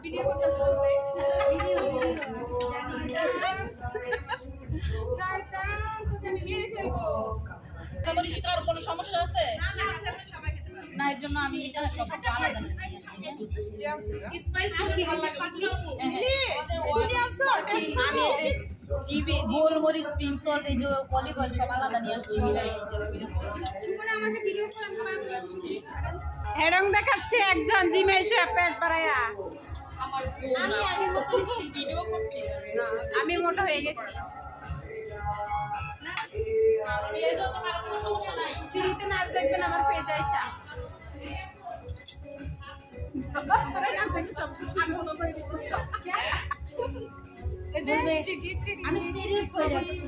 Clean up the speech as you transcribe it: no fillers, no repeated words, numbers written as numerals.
Video করতে হবে video শয়তান তোকে আমি মেরে ফেলবো তোমার কি কার কোনো সমস্যা আছে? না না কাঁচামরিচ সবাই খেতে পারবে না, এর জন্য আমি এটা সব আলাদা নিয়ে আসছি। স্পাইস কি ভালো লাগে বুঝছিস? আমি এই যে জিবে গোলমরিচ পিঙ্ক সল্ট এই যে অলিভ অয়েল সব আলাদা নিয়ে আসছি মিলাই এই যে সুমনা আমাকে ভিডিও করে আমি এরং দেখাচ্ছে একজন জিমের শেফ পেট বাড়ায়া। আমার ভিডিও করছি না। আমি মোটা হয়ে গেছি। কারণ এই যে তো কারো কোনো সমস্যা নাই। ফ্রিতে নাচ দেখবেন আমার পেজে আইসা। আমি সিরিয়াস হয়ে যাচ্ছি